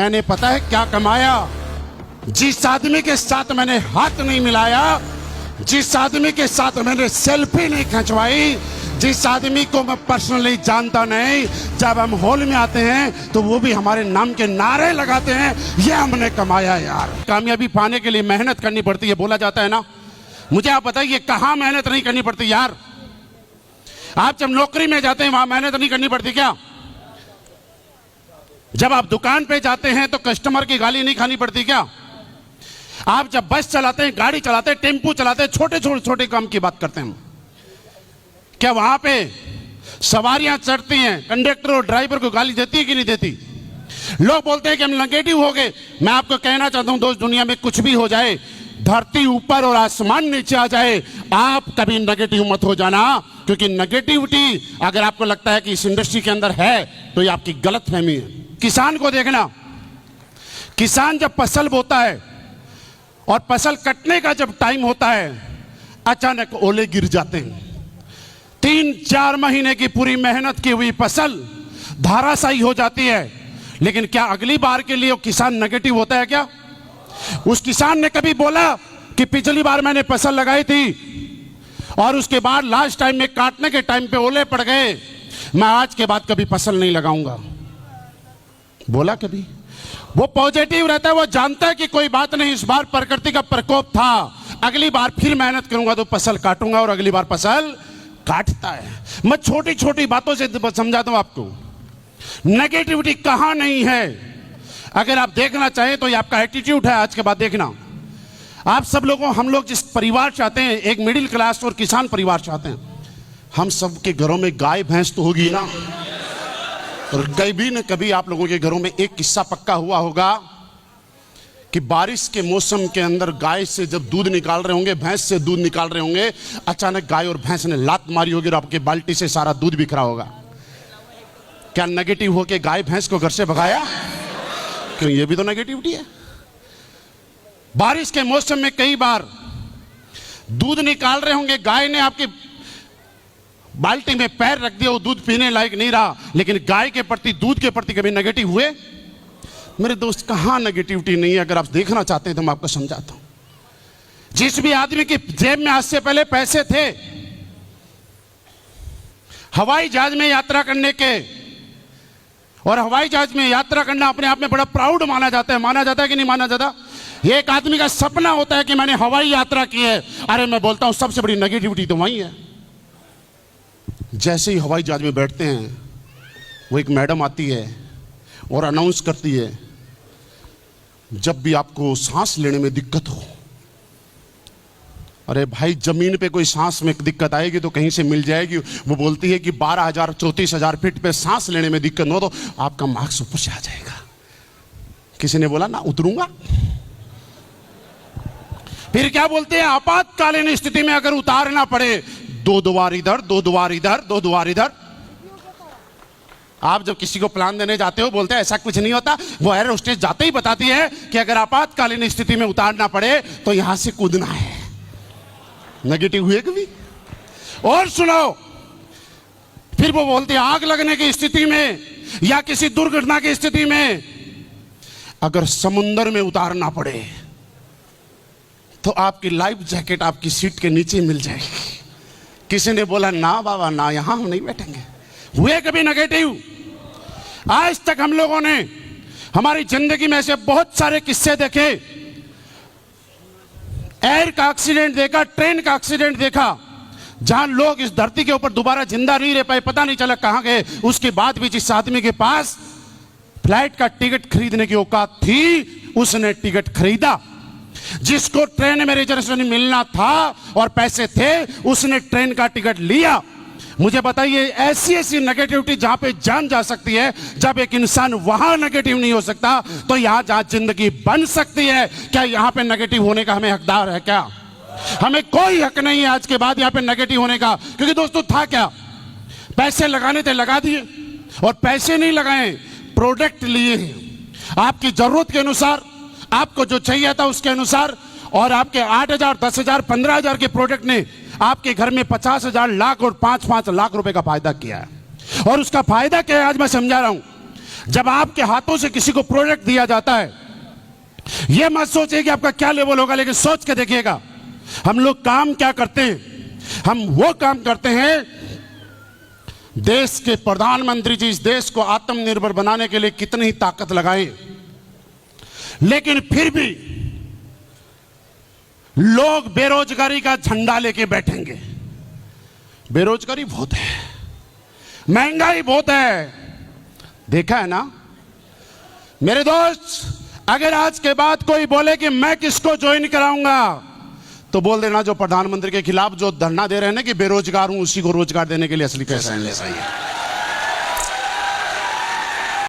मैंने पता है क्या कमाया? जिस आदमी के साथ मैंने हाथ नहीं मिलाया, जिस आदमी के साथ मैंने सेल्फी नहीं खिंचवाई, जिस आदमी को मैं पर्सनली जानता नहीं, जब हम हॉल में आते हैं तो वो भी हमारे नाम के नारे लगाते हैं, ये हमने कमाया यार। कामयाबी पाने के लिए मेहनत करनी पड़ती है, बोला जाता है ना। मुझे आप बताइए कहां मेहनत नहीं करनी पड़ती यार? आप जब नौकरी में जाते हैं वहां मेहनत नहीं करनी पड़ती क्या? जब आप दुकान पे जाते हैं तो कस्टमर की गाली नहीं खानी पड़ती क्या? आप जब बस चलाते हैं, गाड़ी चलाते हैं, टेम्पू चलाते हैं, छोटे काम की बात करते हैं, क्या वहां पे सवारियां चढ़ती हैं, कंडक्टर और ड्राइवर को गाली देती है कि नहीं देती? लोग बोलते हैं कि हम नेगेटिव हो गए। मैं आपको कहना चाहता हूं दोस्त, दुनिया में कुछ भी हो जाए, धरती ऊपर और आसमान नीचे आ जाए, आप कभी नेगेटिव मत हो जाना, क्योंकि नेगेटिविटी अगर आपको लगता है कि इस इंडस्ट्री के अंदर है तो ये आपकी गलतफहमी है। किसान को देखना, किसान जब फसल बोता है और फसल कटने का जब टाइम होता है, अचानक ओले गिर जाते हैं। 3-4 महीने की पूरी मेहनत की हुई फसल धाराशायी हो जाती है। लेकिन क्या अगली बार के लिए वो किसान नेगेटिव होता है क्या? उस किसान ने कभी बोला कि पिछली बार मैंने फसल लगाई थी और उसके बाद लास्ट टाइम में काटने के टाइम पे ओले पड़ गए, मैं आज के बाद कभी फसल नहीं लगाऊंगा? बोला कभी? वो पॉजिटिव रहता है, वो जानता है कि कोई बात नहीं, इस बार प्रकृति का प्रकोप था, अगली बार फिर मेहनत करूंगा तो फसल काटूंगा, और अगली बार फसल काटता है। मैं छोटी छोटी बातों से समझाता हूं आपको, नेगेटिविटी कहां नहीं है। अगर आप देखना चाहें तो ये आपका एटीट्यूड है। आज के बाद देखना, आप सब लोगों, हम लोग जिस परिवार चाहते हैं, एक मिडिल क्लास और किसान परिवार चाहते हैं, हम सबके घरों में गाय भैंस तो होगी ना, और कभी न कभी आप लोगों के घरों में एक किस्सा पक्का हुआ होगा कि बारिश के मौसम के अंदर गाय से जब दूध निकाल रहे होंगे, भैंस से दूध निकाल रहे होंगे, अचानक गाय और भैंस ने लात मारी होगी और आपके बाल्टी से सारा दूध बिखरा होगा। क्या नेगेटिव होके गाय भैंस को घर से भगाया? क्यों, ये भी तो नेगेटिविटी है। बारिश के मौसम में कई बार दूध निकाल रहे होंगे, गाय ने आपकी बाल्टी में पैर रख दिया, वो दूध पीने लायक नहीं रहा, लेकिन गाय के प्रति, दूध के प्रति कभी नेगेटिव हुए? मेरे दोस्त, कहां नेगेटिविटी नहीं है। अगर आप देखना चाहते हैं तो मैं आपको समझाता हूं। जिस भी आदमी की जेब में आज से पहले पैसे थे, हवाई जहाज में यात्रा करने के, और हवाई जहाज में यात्रा करना अपने आप में बड़ा प्राउड माना जाता है। माना जाता है कि नहीं माना जाता? ये एक आदमी का सपना होता है कि मैंने हवाई यात्रा की है। अरे मैं बोलता हूं सबसे बड़ी नेगेटिविटी तो वही है। जैसे ही हवाई जहाज में बैठते हैं, वो एक मैडम आती है और अनाउंस करती है, जब भी आपको सांस लेने में दिक्कत हो, अरे भाई जमीन पे कोई सांस में दिक्कत आएगी तो कहीं से मिल जाएगी। वो बोलती है कि 12,000 34,000 फीट पे सांस लेने में दिक्कत हो तो आपका मार्क्स ऊपर से आ जाएगा। किसी ने बोला ना उतरूंगा। फिर क्या बोलते हैं, आपातकालीन स्थिति में अगर उतारना पड़े, 2 द्वार इधर, 2 द्वार इधर, 2 द्वार इधर। आप जब किसी को प्लान देने जाते हो, बोलते हैं ऐसा कुछ नहीं होता, वो एयर होस्टेस जाते ही बताती है कि अगर आपातकालीन स्थिति में उतारना पड़े तो यहां से कूदना है। नेगेटिव हुए कभी? और सुनो, फिर वो बोलते हैं आग लगने की स्थिति में या किसी दुर्घटना की स्थिति में अगर समुद्र में उतारना पड़े तो आपकी लाइफ जैकेट आपकी सीट के नीचे मिल जाएगी। किसी ने बोला ना बाबा ना, यहां हम नहीं बैठेंगे। हुए कभी नेगेटिव? आज तक हम लोगों ने हमारी जिंदगी में ऐसे बहुत सारे किस्से देखे। एयर का एक्सीडेंट देखा, ट्रेन का एक्सीडेंट देखा, जहां लोग इस धरती के ऊपर दोबारा जिंदा नहीं रह पाए, पता नहीं चला कहां गए। उसके बाद भी जिस आदमी के पास फ्लाइट का टिकट खरीदने की औकात थी, उसने टिकट खरीदा। जिसको ट्रेन में रिजर्वेशन मिलना था और पैसे थे, उसने ट्रेन का टिकट लिया। मुझे बताइए, ऐसी ऐसी नेगेटिविटी जहां पे जान जा सकती है, जब एक इंसान वहां नेगेटिव नहीं हो सकता, तो यहां जहां जिंदगी बन सकती है, क्या यहां पे नेगेटिव होने का हमें हकदार है क्या? हमें कोई हक नहीं है आज के बाद यहां पे नेगेटिव होने का। क्योंकि दोस्तों था क्या, पैसे लगाने थे लगा दिए, और पैसे नहीं लगाए, प्रोडक्ट लिए हैं आपकी जरूरत के अनुसार, आपको जो चाहिए था उसके अनुसार, और आपके 8,000 10,000 15,000 के प्रोडक्ट ने आपके घर में 50,000 लाख और 5-5 लाख रुपए का फायदा किया है। और उसका फायदा क्या है आज मैं समझा रहा हूं। जब आपके हाथों से किसी को प्रोजेक्ट दिया जाता है, यह मत सोचिए कि आपका क्या लेवल होगा, लेकिन सोच के देखिएगा हम लोग काम क्या करते हैं। हम वो काम करते हैं, देश के प्रधानमंत्री जी इस देश को आत्मनिर्भर बनाने के लिए कितनी ही ताकत लगाए, लेकिन फिर भी लोग बेरोजगारी का झंडा लेके बैठेंगे। बेरोजगारी बहुत है, महंगाई बहुत है, देखा है ना मेरे दोस्त। अगर आज के बाद कोई बोले कि मैं किसको ज्वाइन कराऊंगा, तो बोल देना जो प्रधानमंत्री के खिलाफ जो धरना दे रहे हैं ना कि बेरोजगार हूं, उसी को रोजगार देने के लिए असली पैसा है।